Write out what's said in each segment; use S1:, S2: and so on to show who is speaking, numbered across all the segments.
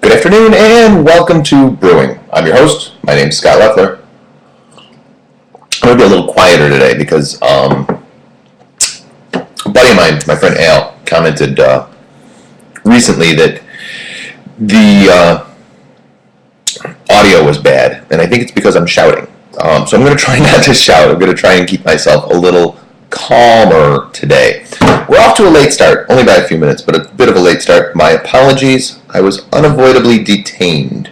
S1: Good afternoon and welcome to Brewing. I'm your host. My name's Scott Leffler. I'm going to be a little quieter today because a buddy of mine, my friend Al, commented recently that the audio was bad, and I think it's because I'm shouting. So I'm going to try not to shout. I'm going to try and keep myself a little calmer today. We're off to a late start, only by a few minutes, but a bit of a late start. My apologies. I was unavoidably detained.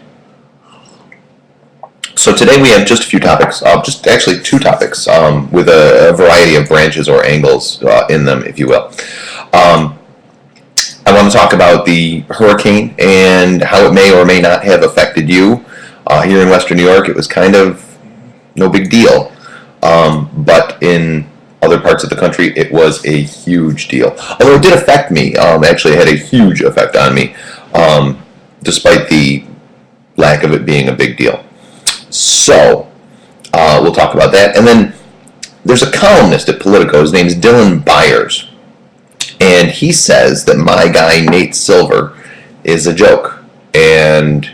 S1: So today we have just a few topics, just actually two topics with a variety of branches or angles in them, if you will. I want to talk about the hurricane and how it may or may not have affected you. Here in Western New York, it was kind of no big deal, but in other parts of the country, it was a huge deal. Although it did affect me, actually it had a huge effect on me, despite the lack of it being a big deal. So, we'll talk about that. And then there's a columnist at Politico, his name's Dylan Byers, and he says that my guy Nate Silver is a joke, and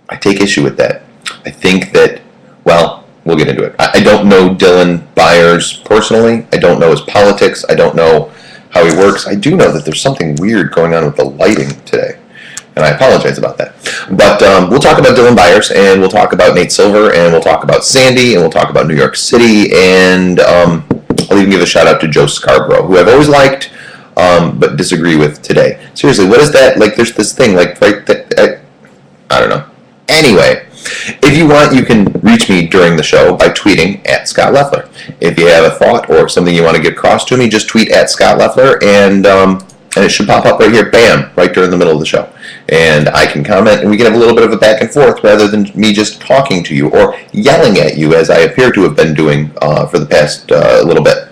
S1: I take issue with that. I think that, well, we'll get into it. I don't know Dylan Byers personally. I don't know his politics. I don't know how he works. I do know that there's something weird going on with the lighting today, and I apologize about that. But we'll talk about Dylan Byers, and we'll talk about Nate Silver, and we'll talk about Sandy, and we'll talk about New York City, and I'll even give a shout out to Joe Scarborough, who I've always liked, but disagree with today. Seriously, what is that? Like, there's this thing, like, right, I don't know. Anyway, if you want, you can reach me during the show by tweeting at Scott Leffler. If you have a thought or something you want to get across to me, just tweet at Scott Leffler, and it should pop up right here, bam, right during the middle of the show. And I can comment, and we can have a little bit of a back and forth rather than me just talking to you or yelling at you, as I appear to have been doing for the past little bit.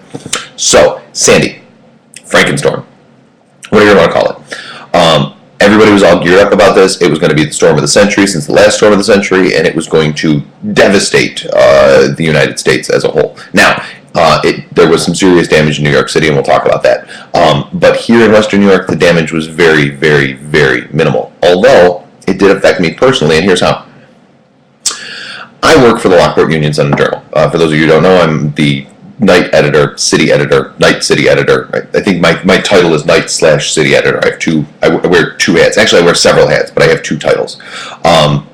S1: So, Sandy, Frankenstorm, whatever you want to call it. Everybody was all geared up about this. It was going to be the storm of the century since the last storm of the century, and it was going to devastate the United States as a whole. Now, there was some serious damage in New York City, and we'll talk about that. But here in Western New York, the damage was very, very, very minimal. Although, it did affect me personally, and here's how. I work for the Lockport Union Sun and Journal. For those of you who don't know, I'm the night city editor. I think my title is night/city editor. I wear two hats. Actually, I wear several hats, but I have two titles. I'm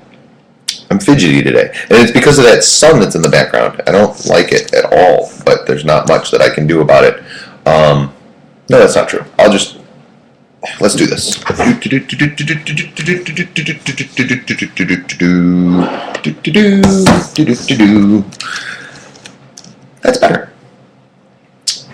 S1: fidgety today, and it's because of that sun that's in the background. I don't like it at all, but there's not much that I can do about it. No, that's not true. Let's do this. That's better.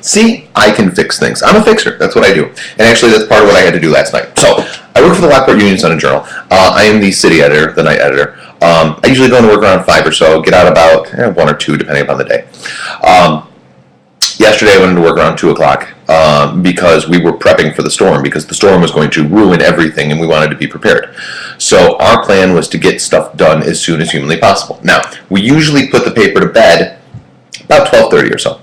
S1: See, I can fix things. I'm a fixer. That's what I do. And actually, that's part of what I had to do last night. So, I work for the Lockport Union Sun and Journal. I am the city editor, the night editor. I usually go into work around 5 or so, get out about 1 or 2, depending upon the day. Yesterday, I went into work around 2 o'clock because we were prepping for the storm, because the storm was going to ruin everything, and we wanted to be prepared. So, our plan was to get stuff done as soon as humanly possible. Now, we usually put the paper to bed about 12:30 or so.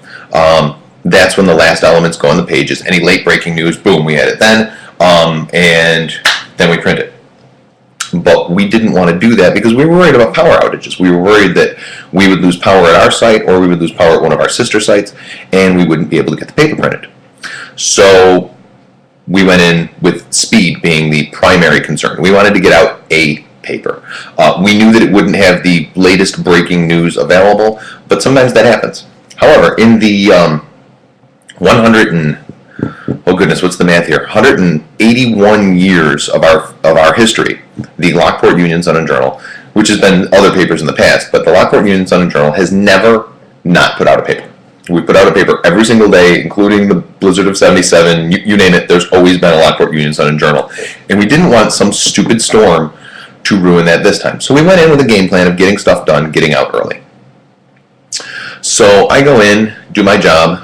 S1: That's when the last elements go on the pages. Any late breaking news, boom, we had it then, and then we print it. But we didn't want to do that because we were worried about power outages. We were worried that we would lose power at our site, or we would lose power at one of our sister sites, and we wouldn't be able to get the paper printed. So we went in with speed being the primary concern. We wanted to get out a paper. We knew that it wouldn't have the latest breaking news available, but sometimes that happens. However, in the 181 years of our history, the Lockport Union Sun and Journal, which has been other papers in the past, but the Lockport Union Sun and Journal has never not put out a paper. We put out a paper every single day, including the blizzard of 77, you name it, there's always been a Lockport Union Sun and Journal. And we didn't want some stupid storm to ruin that this time. So we went in with a game plan of getting stuff done, getting out early. So I go in, do my job,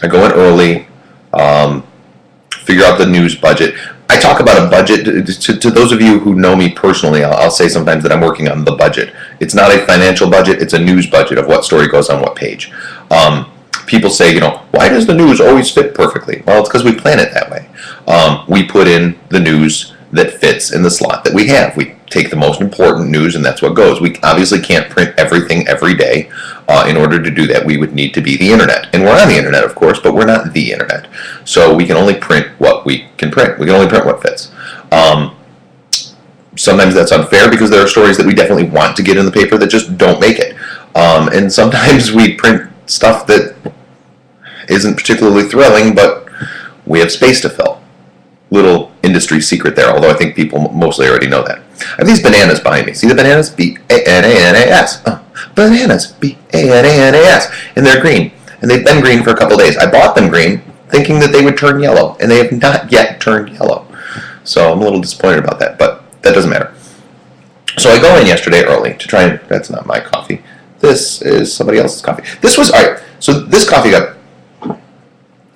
S1: I go in early, figure out the news budget. I talk about a budget. To those of you who know me personally, I'll say sometimes that I'm working on the budget. It's not a financial budget, it's a news budget of what story goes on what page. People say, why does the news always fit perfectly? Well, it's because we plan it that way. We put in the news that fits in the slot that we have. We take the most important news, and that's what goes. We obviously can't print everything every day. In order to do that, we would need to be the internet. And we're on the internet, of course, but we're not the internet. So we can only print what we can print. We can only print what fits. Sometimes that's unfair because there are stories that we definitely want to get in the paper that just don't make it. And sometimes we print stuff that isn't particularly thrilling, but we have space to fill. Little industry secret there, although I think people mostly already know that. I have these bananas behind me. See the bananas? B-A-N-A-N-A-S. Bananas. B-A-N-A-N-A-S. And they're green. And they've been green for a couple days. I bought them green thinking that they would turn yellow, and they have not yet turned yellow. So I'm a little disappointed about that, but that doesn't matter. So I go in yesterday early to try and... That's not my coffee. This is somebody else's coffee. This was... All right, so this coffee cup...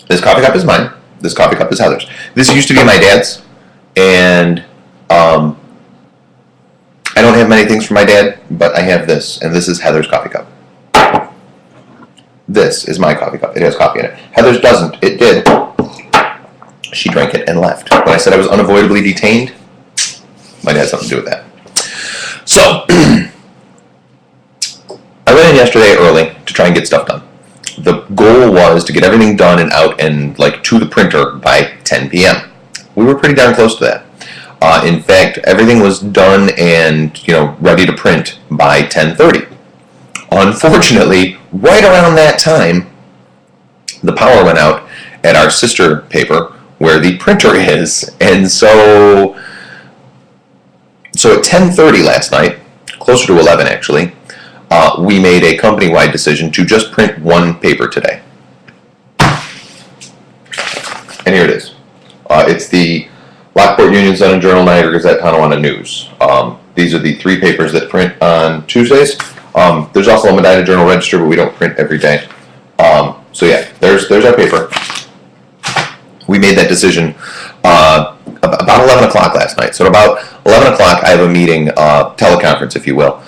S1: This coffee cup is mine. This coffee cup is Heather's. This used to be my dad's, and I don't have many things for my dad, but I have this, and this is Heather's coffee cup. This is my coffee cup. It has coffee in it. Heather's doesn't. It did. She drank it and left. When I said I was unavoidably detained, might have something to do with that. So, I went in yesterday early to try and get stuff done. The goal was to get everything done and out and to the printer by 10 p.m. We were pretty darn close to that. In fact, everything was done and ready to print by 10:30. Unfortunately, right around that time, the power went out at our sister paper where the printer is, and so at 10:30 last night, closer to 11 actually, we made a company-wide decision to just print one paper today. And here it is. It's the Lockport Union Sun and Journal, Niagara Gazette, Tonawanda News. These are the three papers that print on Tuesdays. There's also a Medina Journal Register, but we don't print every day. So yeah, there's our paper. We made that decision about 11 o'clock last night. So at about 11 o'clock, I have a meeting, teleconference, if you will,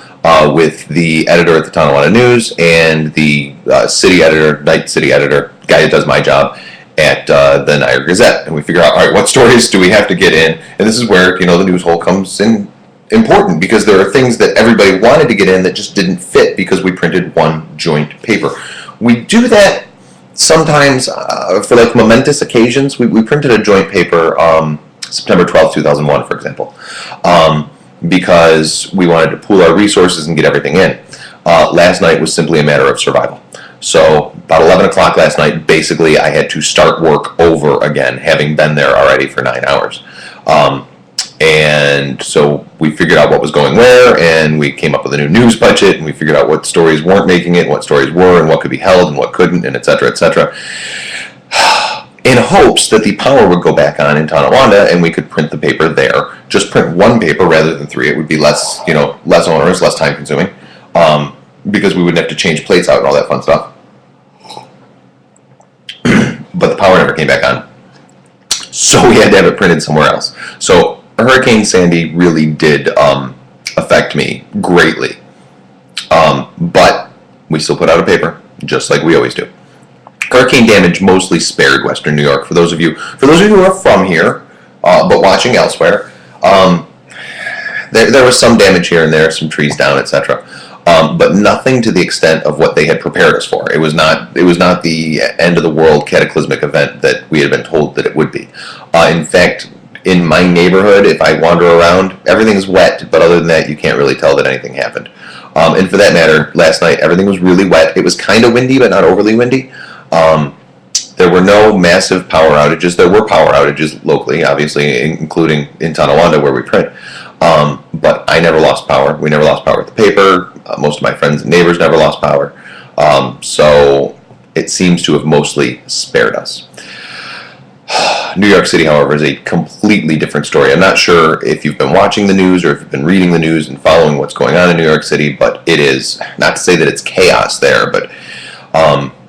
S1: with the editor at the Tonawanda News and the city editor, night city editor, guy that does my job at the Niagara Gazette. And we figure out, all right, what stories do we have to get in? And this is where, the news hole comes in important, because there are things that everybody wanted to get in that just didn't fit because we printed one joint paper. We do that sometimes for momentous occasions. We printed a joint paper September 12th, 2001, for example, because we wanted to pool our resources and get everything in. Last night was simply a matter of survival. So about 11 o'clock last night, basically I had to start work over again, having been there already for 9 hours. And so we figured out what was going where, and we came up with a new news budget, and we figured out what stories weren't making it, and what stories were, and what could be held, and what couldn't, and et cetera, in hopes that the power would go back on in Tonawanda, and we could print the paper there. Just print one paper rather than three. It would be less, less onerous, less time consuming, because we wouldn't have to change plates out and all that fun stuff. But the power never came back on, so we had to have it printed somewhere else. So Hurricane Sandy really did affect me greatly, but we still put out a paper, just like we always do. Hurricane damage mostly spared Western New York. For those of you who are from here, but watching elsewhere, there was some damage here and there, some trees down, etc. But nothing to the extent of what they had prepared us for. It was not the end of the world cataclysmic event that we had been told that it would be. In fact, in my neighborhood, if I wander around, everything's wet, but other than that, you can't really tell that anything happened. And for that matter, last night, everything was really wet. It was kind of windy, but not overly windy. There were no massive power outages. There were power outages locally, obviously, including in Tonawanda where we print. But I never lost power. We never lost power with the paper. Most of my friends and neighbors never lost power. So it seems to have mostly spared us. New York City, however, is a completely different story. I'm not sure if you've been watching the news or if you've been reading the news and following what's going on in New York City, but it is, not to say that it's chaos there, but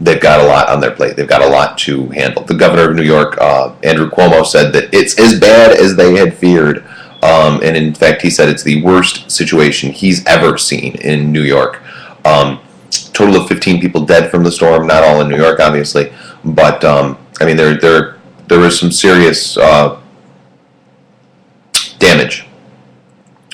S1: they've got a lot on their plate. They've got a lot to handle. The governor of New York, Andrew Cuomo, said that it's as bad as they had feared. And in fact, he said it's the worst situation he's ever seen in New York. Total of 15 people dead from the storm, not all in New York, obviously, but I mean, there was some serious damage,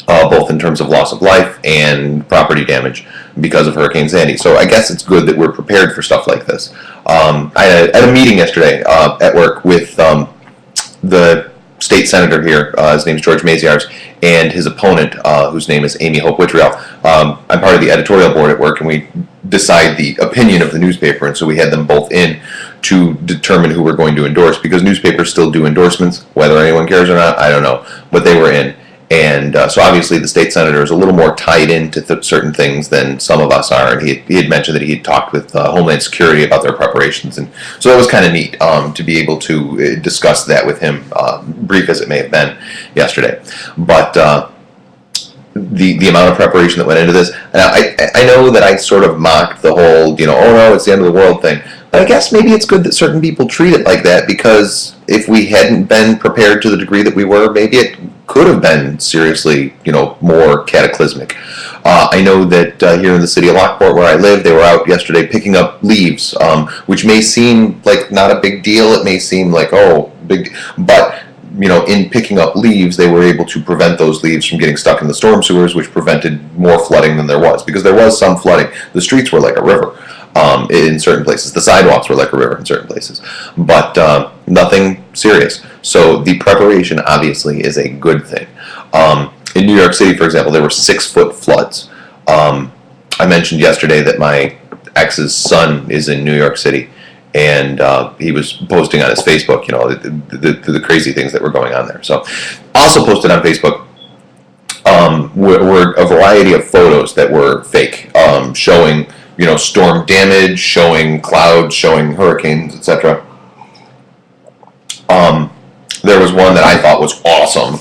S1: both in terms of loss of life and property damage because of Hurricane Sandy. So I guess it's good that we're prepared for stuff like this. I had a meeting yesterday at work with the state senator here. His name is George Maziarz, and his opponent, whose name is Amy Hope Whitriel. I'm part of the editorial board at work, and we decide the opinion of the newspaper, and so we had them both in to determine who we're going to endorse, because newspapers still do endorsements. Whether anyone cares or not, I don't know, but they were in. And so obviously the state senator is a little more tied into certain things than some of us are. And he had mentioned that he had talked with Homeland Security about their preparations. And so it was kind of neat to be able to discuss that with him, brief as it may have been yesterday. But the amount of preparation that went into this, I know that I sort of mocked the whole, oh no, it's the end of the world thing. But I guess maybe it's good that certain people treat it like that, because if we hadn't been prepared to the degree that we were, maybe it could have been seriously, more cataclysmic. I know that here in the city of Lockport, where I live, they were out yesterday picking up leaves, which may seem like not a big deal. It may seem like, big, but in picking up leaves, they were able to prevent those leaves from getting stuck in the storm sewers, which prevented more flooding than there was, because there was some flooding. The streets were like a river in certain places. The sidewalks were like a river in certain places, but nothing serious. So the preparation obviously is a good thing. In New York City, for example, there were 6-foot floods. I mentioned yesterday that my ex's son is in New York City, and he was posting on his Facebook, the crazy things that were going on there. So also posted on Facebook were a variety of photos that were fake, showing storm damage, showing clouds, showing hurricanes, etc. There was one that I thought was awesome,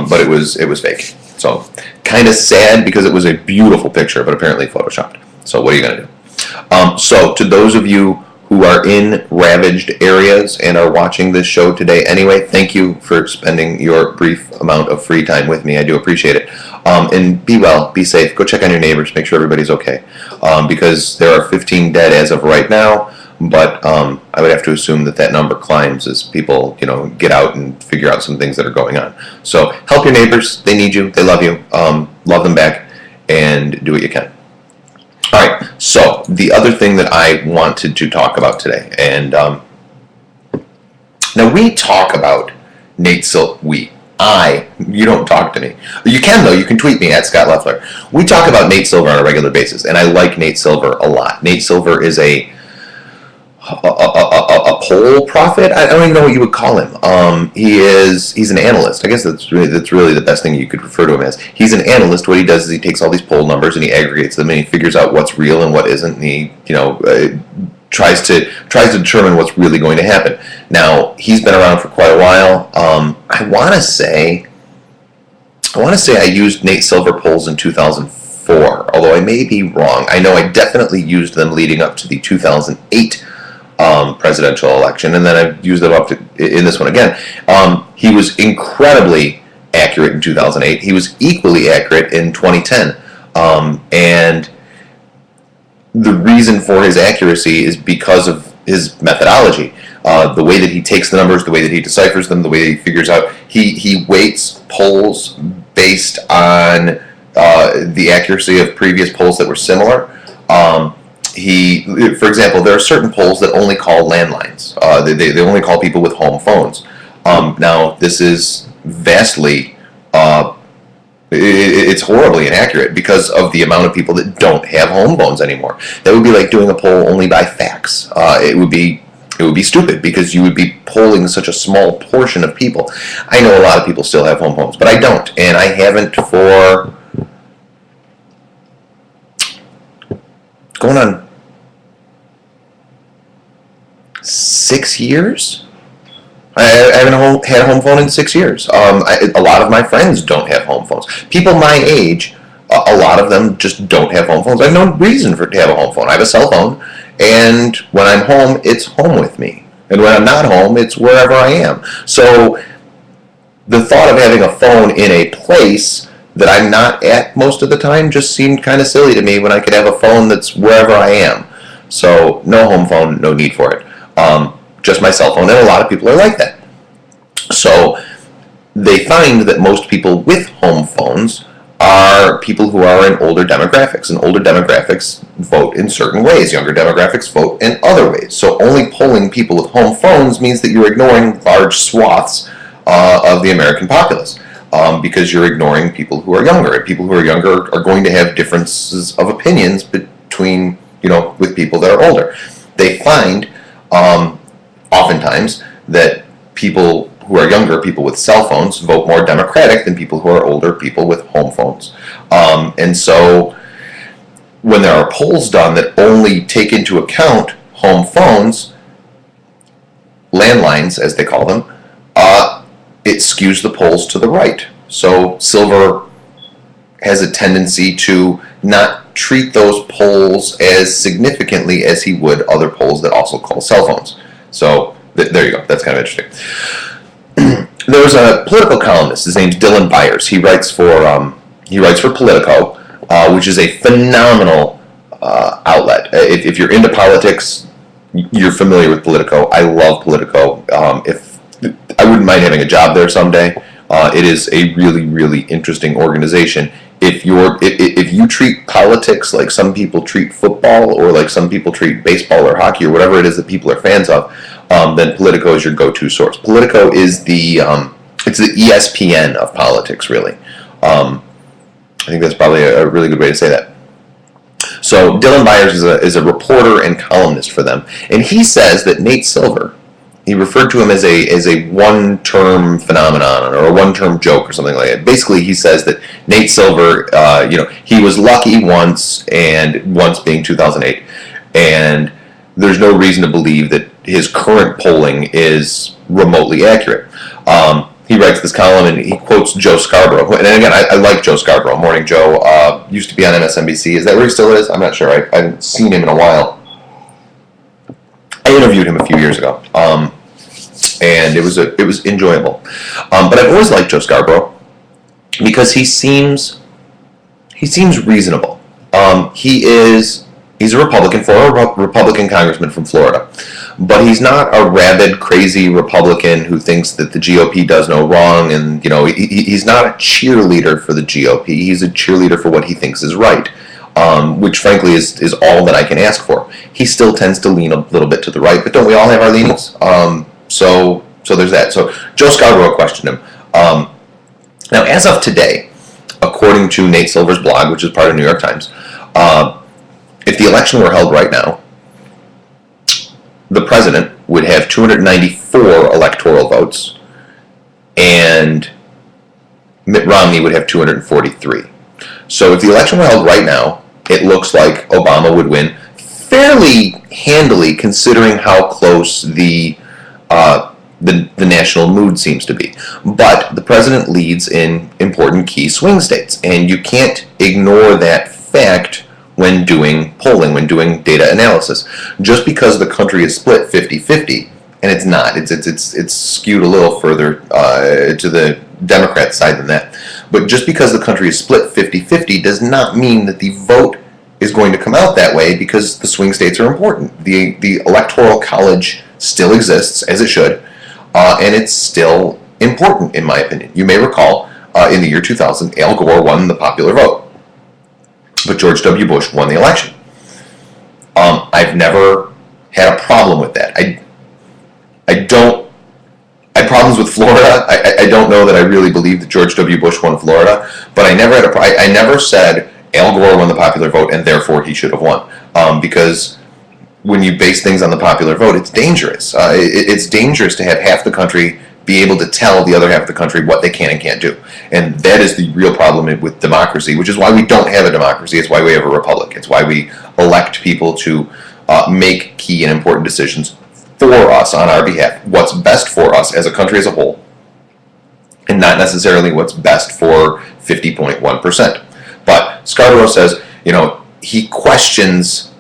S1: but it was fake. So kind of sad, because it was a beautiful picture, but apparently photoshopped. So what are you going to do? So to those of you who are in ravaged areas and are watching this show today anyway, thank you for spending your brief amount of free time with me. I do appreciate it. And be well, be safe. Go check on your neighbors, make sure everybody's okay. Because there are 15 dead as of right now, but I would have to assume that number climbs as people, get out and figure out some things that are going on. So help your neighbors. They need you. They love you. Love them back, and do what you can. All right, so the other thing that I wanted to talk about today, and now we talk about Nate Silver. You don't talk to me. You can, though. You can tweet me at Scott Leffler. We talk about Nate Silver on a regular basis, and I like Nate Silver a lot. Nate Silver is a poll prophet. I don't even know what you would call him. He's an analyst. I guess that's really the best thing you could refer to him as. He's an analyst. What he does is he takes all these poll numbers and he aggregates them, and he figures out what's real and what isn't, and he tries to determine what's really going to happen. Now, he's been around for quite a while. I want to say I used Nate Silver polls in 2004, although I may be wrong. I know I definitely used them leading up to the 2008 presidential election, and then I've used them up to in this one again. He was incredibly accurate in 2008. He was equally accurate in 2010, and the reason for his accuracy is because of his methodology. The way that he takes the numbers, the way that he deciphers them, the way that he figures out, he weights polls based on the accuracy of previous polls that were similar. For example, there are certain polls that only call landlines. They only call people with home phones. Now, this is vastly, it's horribly inaccurate because of the amount of people that don't have home phones anymore. That would be like doing a poll only by fax. It would be stupid, because you would be polling such a small portion of people. I know a lot of people still have home phones, but I don't, and I haven't for going on 6 years. I haven't had a home phone in 6 years. A lot of my friends don't have home phones. People my age, a lot of them just don't have home phones. I have no reason to have a home phone. I have a cell phone, and when I'm home, it's home with me. And when I'm not home, it's wherever I am. So the thought of having a phone in a place that I'm not at most of the time just seemed kind of silly to me, when I could have a phone that's wherever I am. So no home phone, no need for it. Just my cell phone, and a lot of people are like that. So they find that most people with home phones are people who are in older demographics, and older demographics vote in certain ways. Younger demographics vote in other ways. So only polling people with home phones means that you're ignoring large swaths of the American populace, because you're ignoring people who are younger. And people who are younger are going to have differences of opinions between, with people that are older. They find oftentimes that people who are younger, people with cell phones, vote more Democratic than people who are older, people with home phones. And so when there are polls done that only take into account home phones, landlines as they call them, it skews the polls to the right. So Silver has a tendency to not treat those polls as significantly as he would other polls that also call cell phones. So there you go. That's kind of interesting. There's a political columnist. His name's Dylan Byers. He writes for Politico, which is a phenomenal outlet. If you're into politics, you're familiar with Politico. I love Politico. If I wouldn't mind having a job there someday. It is a really, really interesting organization. If you treat politics like some people treat football, or like some people treat baseball or hockey or whatever it is that people are fans of, then Politico is your go-to source. Politico is it's the ESPN of politics, really. I think that's probably a really good way to say that. So Dylan Byers is a reporter and columnist for them, and he says that Nate Silver, he referred to him as a one-term phenomenon or a one-term joke or something like that. Basically, he says that Nate Silver, he was lucky once being 2008, and there's no reason to believe that his current polling is remotely accurate. He writes this column and he quotes Joe Scarborough. And again, I like Joe Scarborough. Morning Joe used to be on MSNBC. Is that where he still is? I'm not sure. I haven't seen him in a while. I interviewed him a few years ago, and it was enjoyable. But I've always liked Joe Scarborough because he seems reasonable. He's a Republican, former Republican congressman from Florida, but he's not a rabid, crazy Republican who thinks that the GOP does no wrong, and he's not a cheerleader for the GOP. He's a cheerleader for what he thinks is right, which frankly is all that I can ask for. He still tends to lean a little bit to the right, but don't we all have our leanings? So there's that. So Joe Scarborough questioned him. Now, as of today, according to Nate Silver's blog, which is part of New York Times, if the election were held right now, the president would have 294 electoral votes, and Mitt Romney would have 243. So if the election were held right now, it looks like Obama would win fairly handily, considering how close the national mood seems to be. But the president leads in important key swing states, and you can't ignore that fact when doing polling, when doing data analysis. Just because the country is split 50-50, and it's not, it's skewed a little further to the Democrat side than that, but just because the country is split 50-50 does not mean that the vote is going to come out that way, because the swing states are important. The Electoral College still exists, as it should, and it's still important, in my opinion. You may recall, in the year 2000, Al Gore won the popular vote, but George W. Bush won the election. I've never had a problem with that. I had problems with Florida. I don't know that I really believe that George W. Bush won Florida, but I never said Al Gore won the popular vote and therefore he should have won. Because when you base things on the popular vote, it's dangerous. It's dangerous to have half the country be able to tell the other half of the country what they can and can't do. And that is the real problem with democracy, which is why we don't have a democracy. It's why we have a republic. It's why we elect people to make key and important decisions for us on our behalf. What's best for us as a country as a whole, and not necessarily what's best for 50.1%. But Scarborough says, he questions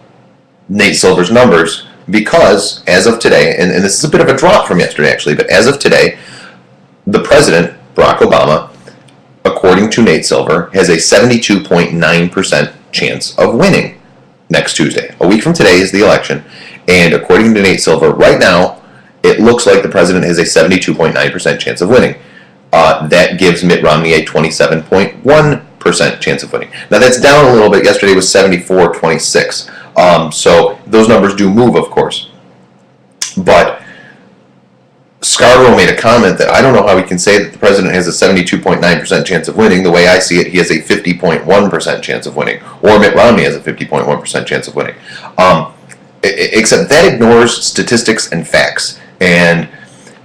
S1: Nate Silver's numbers because, as of today, and this is a bit of a drop from yesterday actually, but as of today, the president, Barack Obama, according to Nate Silver, has a 72.9% chance of winning next Tuesday. A week from today is the election, and according to Nate Silver, right now, it looks like the president has a 72.9% chance of winning. That gives Mitt Romney a 27.1% chance of winning. Now that's down a little bit. Yesterday was 74-26. So those numbers do move, of course. But Scarborough made a comment that I don't know how he can say that the president has a 72.9% chance of winning. The way I see it, he has a 50.1% chance of winning, or Mitt Romney has a 50.1% chance of winning. Except that ignores statistics and facts, and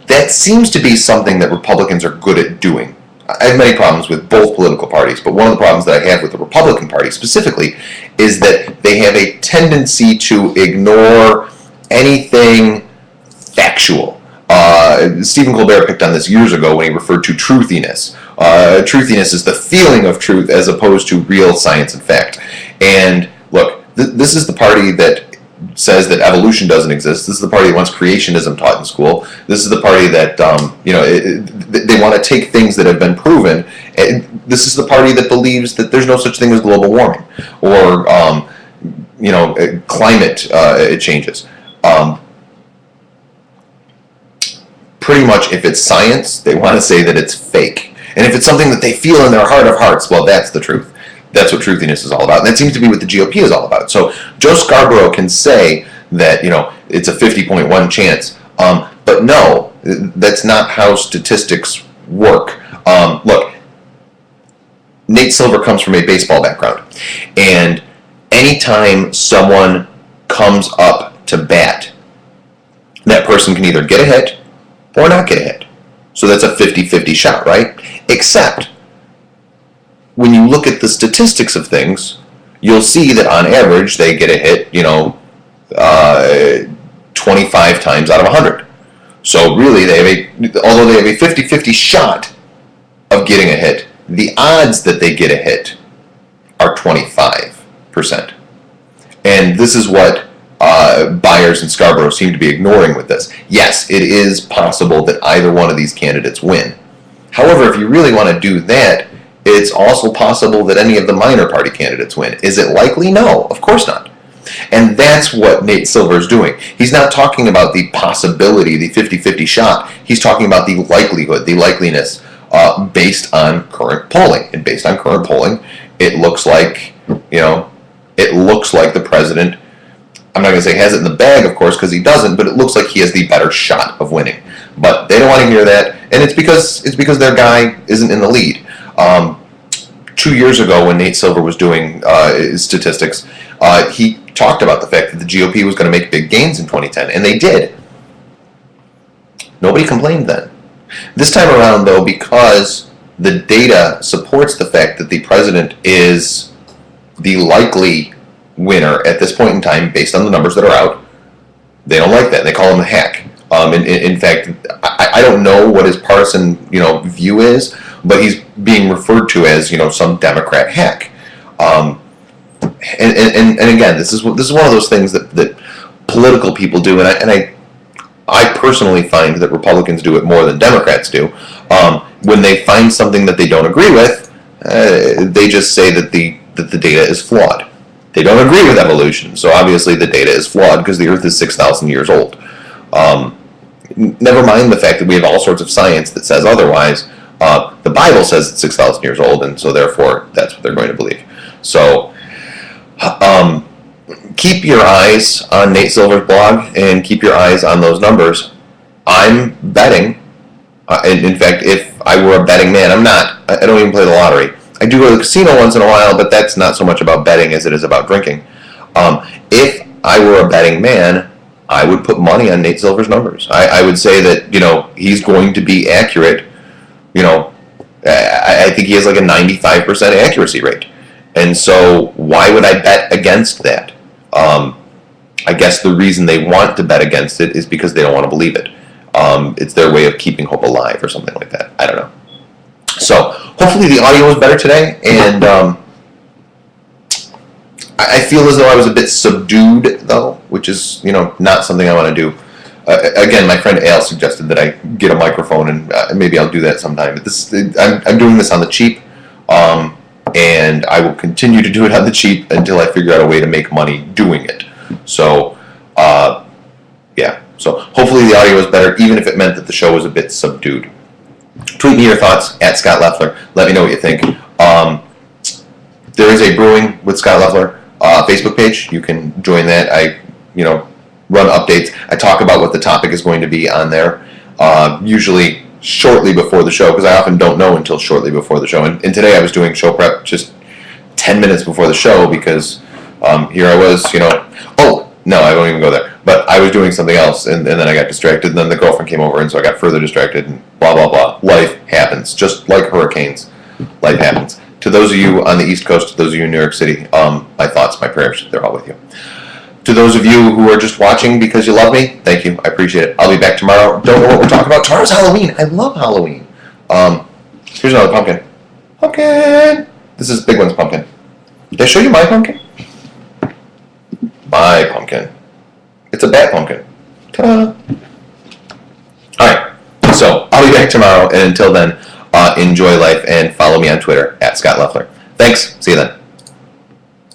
S1: that seems to be something that Republicans are good at doing. I have many problems with both political parties, but one of the problems that I have with the Republican Party specifically is that they have a tendency to ignore anything factual. Stephen Colbert picked on this years ago when he referred to truthiness. Truthiness is the feeling of truth as opposed to real science and fact. And look, this is the party that says that evolution doesn't exist. This is the party that wants creationism taught in school. This is the party that they want to take things that have been proven. And this is the party that believes that there's no such thing as global warming or climate changes. Pretty much, if it's science, they want to say that it's fake. And if it's something that they feel in their heart of hearts, well, that's the truth. That's what truthiness is all about. And that seems to be what the GOP is all about. So Joe Scarborough can say that, it's a 50.1 chance. But no, that's not how statistics work. Look, Nate Silver comes from a baseball background. And anytime someone comes up to bat, that person can either get a hit or not get a hit. So that's a 50-50 shot, right? Except when you look at the statistics of things, you'll see that on average they get a hit, 25 times out of 100. So really, although they have a 50-50 shot of getting a hit, the odds that they get a hit are 25%. And this is what Byers and Scarborough seem to be ignoring with this. Yes, it is possible that either one of these candidates win. However, if you really want to do that, it's also possible that any of the minor party candidates win. Is it likely? No, of course not. And that's what Nate Silver is doing. He's not talking about the possibility, the 50-50 shot. He's talking about the likelihood, the likeliness based on current polling. And based on current polling, it looks like, the president, I'm not going to say has it in the bag, of course, because he doesn't, but it looks like he has the better shot of winning. But they don't want to hear that, and it's because their guy isn't in the lead. 2 years ago, when Nate Silver was doing statistics, he talked about the fact that the GOP was going to make big gains in 2010, and they did. Nobody complained then. This time around, though, because the data supports the fact that the president is the likely winner at this point in time, based on the numbers that are out, they don't like that. They call him a hack. In fact, I don't know what his partisan view is, but he's being referred to as some Democrat hack. And again, this is one of those things that political people do, and I personally find that Republicans do it more than Democrats do. When they find something that they don't agree with, they just say that the data is flawed. They don't agree with evolution, so obviously the data is flawed because the Earth is 6,000 years old. Never mind the fact that we have all sorts of science that says otherwise. The Bible says it's 6,000 years old, and so therefore that's what they're going to believe. So keep your eyes on Nate Silver's blog and keep your eyes on those numbers. I'm betting, in fact, if I were a betting man, I'm not. I don't even play the lottery. I do go to the casino once in a while, but that's not so much about betting as it is about drinking. If I were a betting man, I would put money on Nate Silver's numbers. I would say that, he's going to be accurate. I think he has like a 95% accuracy rate. And so why would I bet against that? I guess the reason they want to bet against it is because they don't want to believe it. It's their way of keeping hope alive or something like that. I don't know. So hopefully the audio was better today, and I feel as though I was a bit subdued, though, which is, not something I want to do. Again, my friend Al suggested that I get a microphone, and maybe I'll do that sometime. But I'm doing this on the cheap, and I will continue to do it on the cheap until I figure out a way to make money doing it. So, yeah. So hopefully the audio is better, even if it meant that the show was a bit subdued. Tweet me your thoughts at Scott Leffler. Let me know what you think. There is a Brewing with Scott Leffler Facebook page. You can join that. I, run updates. I talk about what the topic is going to be on there, usually shortly before the show, because I often don't know until shortly before the show. And today I was doing show prep just 10 minutes before the show because here I was, oh, no, I won't even go there. But I was doing something else, and then I got distracted, and then the girlfriend came over, and so I got further distracted, and blah, blah, blah. Life happens, just like hurricanes. Life happens. To those of you on the East Coast, to those of you in New York City, my thoughts, my prayers, they're all with you. To those of you who are just watching because you love me, thank you. I appreciate it. I'll be back tomorrow. Don't know what we're talking about. Tomorrow's Halloween. I love Halloween. Here's another pumpkin. Pumpkin! This is Big One's pumpkin. Did I show you my pumpkin? My pumpkin. It's a bat pumpkin. Ta-da! Alright, so I'll be back tomorrow, and until then, enjoy life and follow me on Twitter at Scott Leffler. Thanks. See you then.